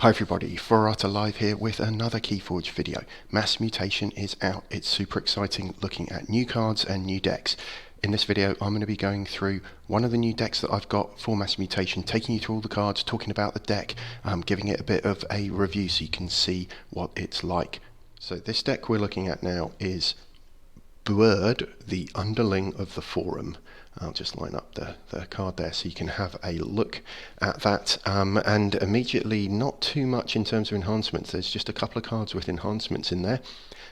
Hi everybody, Forata Live here with another Keyforge video. Mass Mutation is out. It's super exciting looking at new cards and new decks. In this video I'm going to be going through one of the new decks that I've got for Mass Mutation, taking you through all the cards, talking about the deck, giving it a bit of a review so you can see what it's like. So this deck we're looking at now is Buerd, the Underling of the Forum. I'll just line up the card there so you can have a look at that. And immediately, not too much in terms of enhancements. There's just a couple of cards with enhancements in there.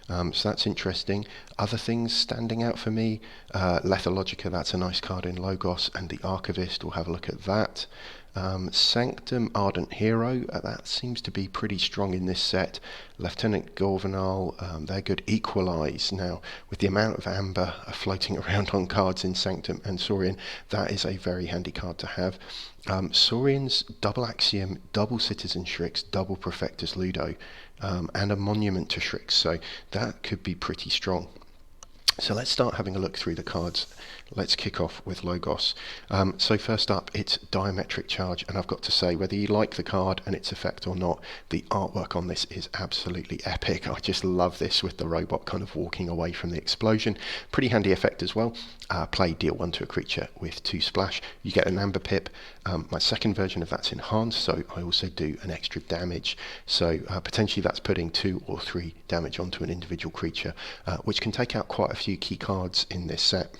So that's interesting. Other things standing out for me, Lethalogica, that's a nice card in Logos, and the Archivist, we'll have a look at that. Sanctum, Ardent Hero, that seems to be pretty strong in this set. Lieutenant Gorvenal, they're good. Equalize, now with the amount of amber floating around on cards in Sanctum and Saurian, that is a very handy card to have. Saurian's double Axiom, double Citizen Shrix, double Perfectus Ludo, and a Monument to Shrix, so that could be pretty strong. So let's start having a look through the cards. Let's kick off with Logos. So first up, it's Diametric Charge, and I've got to say, whether you like the card and its effect or not, the artwork on this is absolutely epic. I just love this with the robot kind of walking away from the explosion. Pretty handy effect as well. Play, deal 1 to a creature with 2 splash. You get an Amber Pip. My second version of that's enhanced, so I also do an extra damage. So potentially that's putting 2 or 3 damage onto an individual creature, which can take out quite a few key cards in this set.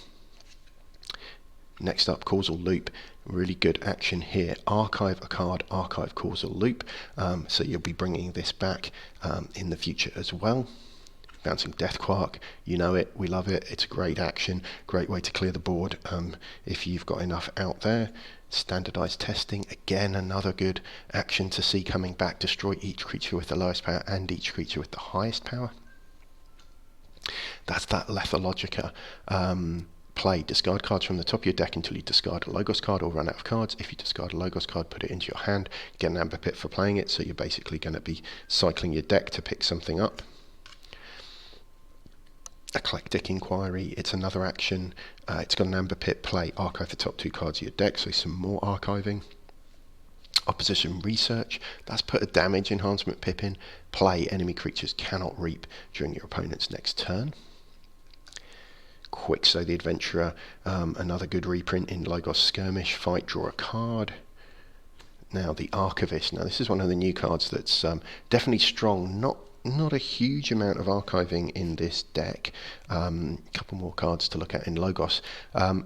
Next up, Causal Loop. Really good action here. Archive a card, archive Causal Loop. So you'll be bringing this back in the future as well. Bouncing Death Quark, you know it, we love it, it's a great action, great way to clear the board if you've got enough out there. Standardized Testing, again another good action to see coming back. Destroy each creature with the lowest power and each creature with the highest power. That's that Lethalogica. Play, discard cards from the top of your deck until you discard a Logos card or run out of cards. If you discard a Logos card, put it into your hand, get an Amber Pit for playing it, so you're basically going to be cycling your deck to pick something up. Eclectic Inquiry, it's another action. It's got an Amber Pit, play, archive the top 2 cards of your deck, so some more archiving. Opposition Research, that's put a damage enhancement pip in. Play, enemy creatures cannot reap during your opponent's next turn. Quick, so the Adventurer, another good reprint in Logos Skirmish. Fight, draw a card. Now the Archivist, now this is one of the new cards that's definitely strong, not a huge amount of archiving in this deck. A couple more cards to look at in Logos.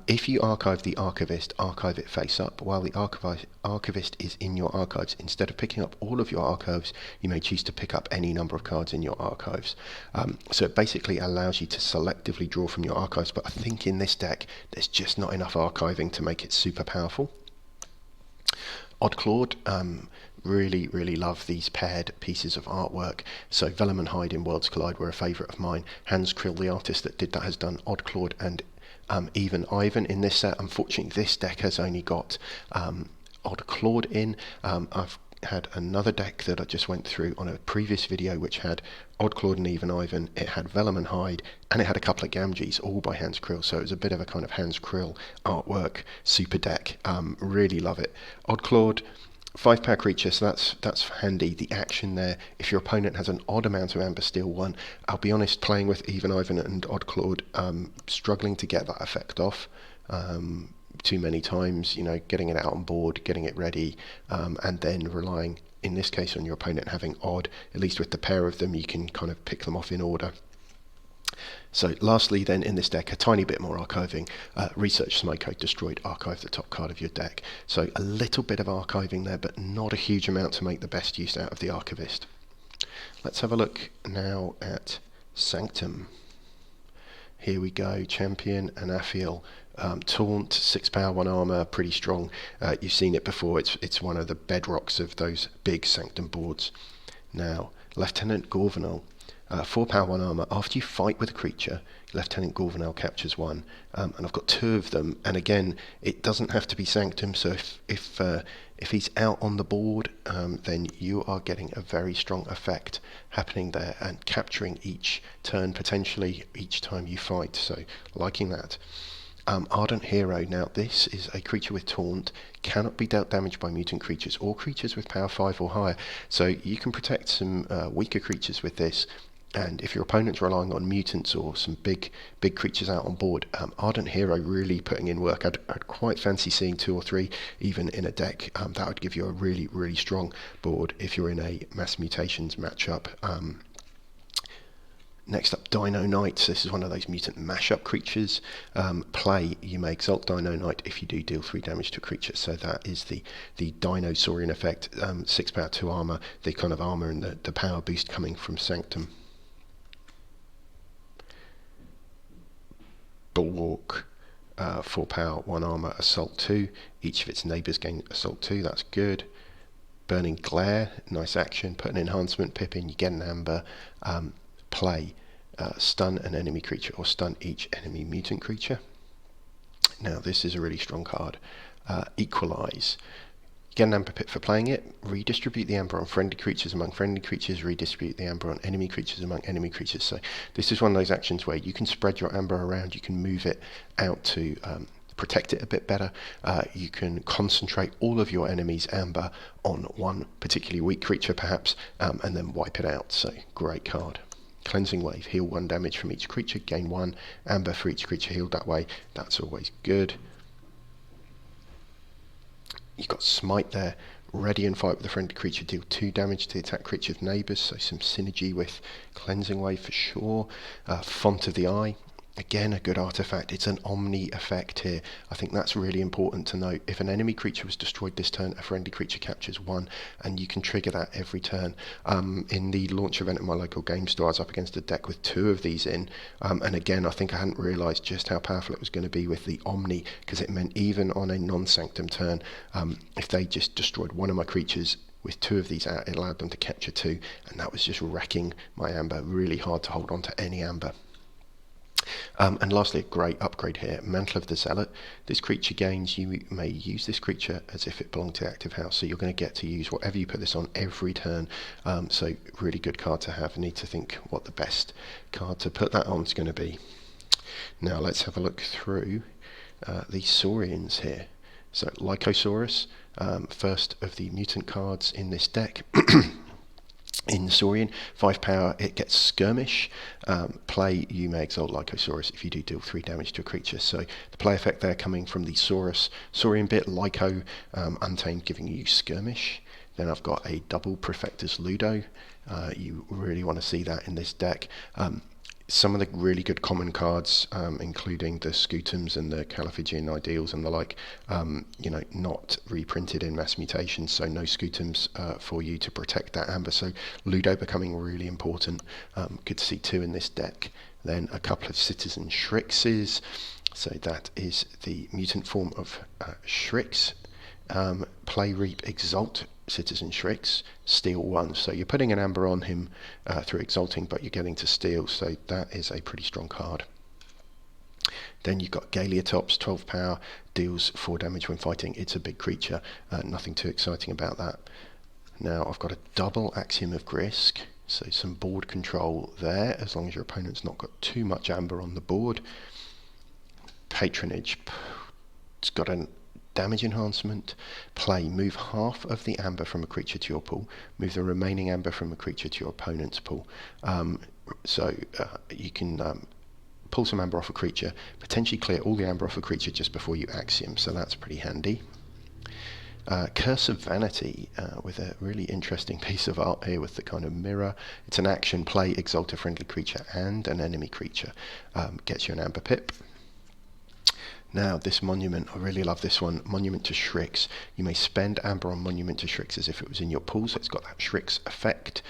If you archive the Archivist, archive it face up. While the Archivist is in your archives, instead of picking up all of your archives, you may choose to pick up any number of cards in your archives. So it basically allows you to selectively draw from your archives, but I think in this deck there's just not enough archiving to make it super powerful. Oddclawed, really love these paired pieces of artwork. So Vellum and Hyde in Worlds Collide were a favourite of mine. Hans Krill, the artist that did that, has done Oddclawed and even Ivan in this set. Unfortunately, this deck has only got Oddclawed in. I've had another deck that I just went through on a previous video which had Oddclawed and Even Ivan, it had Vellum and Hyde, and it had a couple of Gamgees, all by Hans Krill, so it was a bit of a kind of Hans Krill artwork super deck. Really love it. Oddclawed, 5 power creature, so that's handy. The action there, if your opponent has an odd amount of Amber Steel 1, I'll be honest, playing with Even Ivan and Oddclawed, struggling to get that effect off. Too many times, you know, getting it out on board, getting it ready, and then relying, in this case, on your opponent having odd. At least with the pair of them, you can kind of pick them off in order. So lastly then in this deck, a tiny bit more archiving. Research Smoko, destroyed, archive the top card of your deck. So a little bit of archiving there, but not a huge amount to make the best use out of the Archivist. Let's have a look now at Sanctum. Here we go, Champion and Aphiel. Taunt, 6 power, 1 armor, pretty strong. You've seen it before, it's one of the bedrocks of those big Sanctum boards. Now, Lieutenant Gorvenal, 4 power, 1 armor. After you fight with a creature, Lieutenant Gorvenal captures 1, and I've got 2 of them. And again, it doesn't have to be Sanctum, so if he's out on the board, then you are getting a very strong effect happening there and capturing each turn, potentially each time you fight. So liking that. Ardent Hero. Now this is a creature with Taunt, cannot be dealt damage by mutant creatures or creatures with power 5 or higher, so you can protect some weaker creatures with this. And if your opponent's relying on mutants or some big creatures out on board, Ardent Hero really putting in work. I'd quite fancy seeing 2 or 3 even in a deck. That would give you a really strong board if you're in a Mass Mutations matchup. Next up, Dino Knights. This is one of those mutant mashup creatures. Play, you may exalt Dino Knight if you do deal 3 damage to a creature. So that is the Dino Saurian effect. 6 power, 2 armor, the kind of armor and the power boost coming from Sanctum. Bulwark, 4 power, 1 armor, assault 2. Each of its neighbours gain assault 2. That's good. Burning Glare, nice action. Put an enhancement pip in, you get an amber. Play, stun an enemy creature or stun each enemy mutant creature. Now this is a really strong card. Equalize. You get an amber pip for playing it. Redistribute the amber on friendly creatures among friendly creatures. Redistribute the amber on enemy creatures among enemy creatures. So this is one of those actions where you can spread your amber around. You can move it out to protect it a bit better. You can concentrate all of your enemy's amber on one particularly weak creature perhaps, and then wipe it out. So great card. Cleansing Wave, heal 1 damage from each creature, gain 1 amber for each creature healed that way. That's always good. You've got Smite there, ready and fight with a friendly creature, deal 2 damage to the attack creature's neighbours, so some synergy with Cleansing Wave for sure. Font of the Eye, again a good artifact. It's an omni effect here. I think that's really important to note. If an enemy creature was destroyed this turn, a friendly creature captures 1, and you can trigger that every turn. In the launch event at my local game store, I was up against a deck with 2 of these in, and again I think I hadn't realised just how powerful it was going to be with the omni, because it meant even on a non-sanctum turn, if they just destroyed one of my creatures with 2 of these out, it allowed them to capture 2, and that was just wrecking my amber. Really hard to hold on to any amber. And lastly, a great upgrade here, Mantle of the Zealot. This creature gains, you may use this creature as if it belonged to the active house, so you're going to get to use whatever you put this on every turn. So really good card to have. Need to think what the best card to put that on is going to be. Now let's have a look through the Saurians here. So Lycosaurus, first of the mutant cards in this deck. In Saurian, 5 power, it gets Skirmish. Play, you may exalt Lycosaurus if you do deal 3 damage to a creature. So the play effect there coming from the Saurian bit, Lyco, Untamed giving you Skirmish. Then I've got a double Prefectus Ludo. You really want to see that in this deck. Some of the really good common cards, including the Scutums and the Californian Ideals and the like, not reprinted in Mass Mutation, so no Scutums for you to protect that amber. So Ludo becoming really important. Good to see 2 in this deck. Then a couple of Citizen Shrixes. So that is the mutant form of Shrix. Play, Reap, Exalt Citizen Shrix, steal 1. So you're putting an amber on him through exalting, but you're getting to steal, so that is a pretty strong card. Then you've got Galeotops, 12 power, deals 4 damage when fighting. It's a big creature, nothing too exciting about that. Now I've got a double Axiom of Grisk, so some board control there, as long as your opponent's not got too much amber on the board. Patronage, it's got an damage enhancement. Play, move half of the amber from a creature to your pool, move the remaining amber from a creature to your opponent's pool. You can pull some amber off a creature, potentially clear all the amber off a creature just before you Axiom, so that's pretty handy. Curse of Vanity, with a really interesting piece of art here with the kind of mirror. It's an action, play, exalt a friendly creature and an enemy creature. Gets you an amber pip. Now this Monument, I really love this one, Monument to Shrix. You may spend amber on Monument to Shrix as if it was in your pool, so it's got that Shrix effect.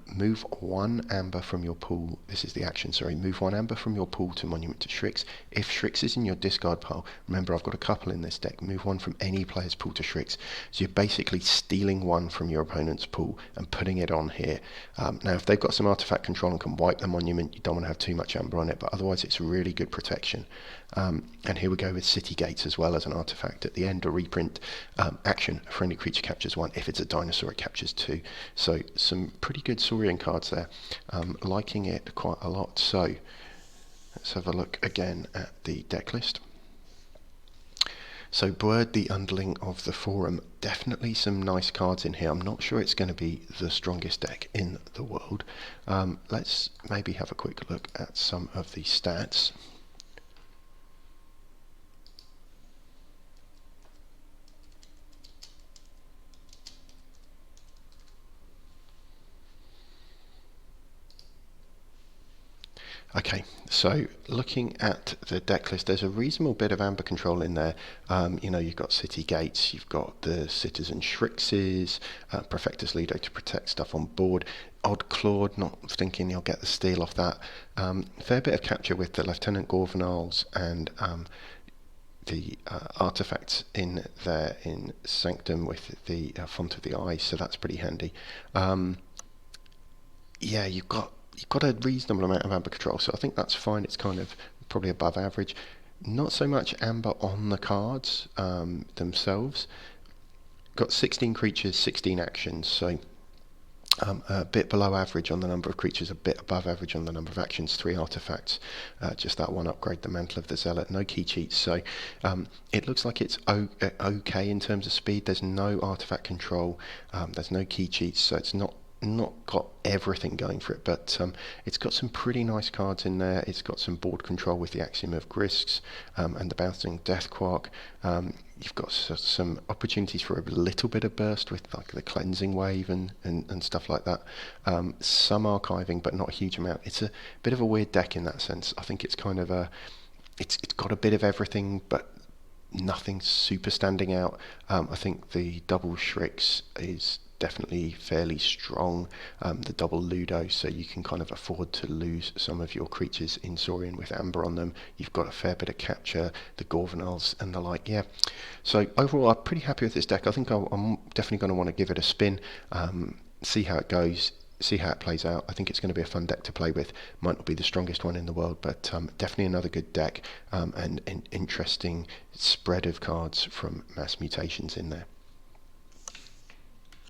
Move 1 amber from your pool, this is the action, sorry, move 1 amber from your pool to Monument to Shrix. If Shrix is in your discard pile, remember I've got a couple in this deck, move 1 from any player's pool to Shrix. So you're basically stealing 1 from your opponent's pool and putting it on here. Now if they've got some artifact control and can wipe the Monument, you don't want to have too much amber on it, but otherwise it's really good protection. And here we go with City Gates as well as an artifact at the end, a reprint. Action, a friendly creature captures 1. If it's a dinosaur, it captures 2. So some pretty good Saurian cards there. Liking it quite a lot. So let's have a look again at the deck list. So Buerd, the Underling of the forum, definitely some nice cards in here. I'm not sure it's going to be the strongest deck in the world. Let's maybe have a quick look at some of the stats. Okay, so looking at the deck list, there's a reasonable bit of amber control in there. You know, you've got City Gates, you've got the Citizen Shrixes, Perfectus Lido to protect stuff on board, Odd Claude, not thinking you'll get the steal off that. Fair bit of capture with the Lieutenant Gorvenals and the artifacts in there in Sanctum with the Font of the Eye, so that's pretty handy. Yeah, you've got a reasonable amount of amber control, so I think that's fine. It's kind of probably above average. Not so much amber on the cards themselves. Got 16 creatures, 16 actions, so a bit below average on the number of creatures, a bit above average on the number of actions, 3 artifacts, just that one upgrade, the Mantle of the Zealot, no key cheats, so it looks like it's okay in terms of speed. There's no artifact control, there's no key cheats, so it's not got everything going for it, but it's got some pretty nice cards in there. It's got some board control with the Axiom of Grisks and the Bouncing Deathquark. You've got some opportunities for a little bit of burst with like the Cleansing Wave and stuff like that. Some archiving, but not a huge amount. It's a bit of a weird deck in that sense. I think it's kind of it's got a bit of everything, but nothing super standing out. I think the double Shrix is definitely fairly strong, the double Ludo, so you can kind of afford to lose some of your creatures in Saurian with amber on them. You've got a fair bit of capture, the Gorvenals and the like, yeah. So overall, I'm pretty happy with this deck. I think I'm definitely going to want to give it a spin, see how it goes, see how it plays out. I think it's going to be a fun deck to play with. Might not be the strongest one in the world, but definitely another good deck, and an interesting spread of cards from Mass Mutations in there.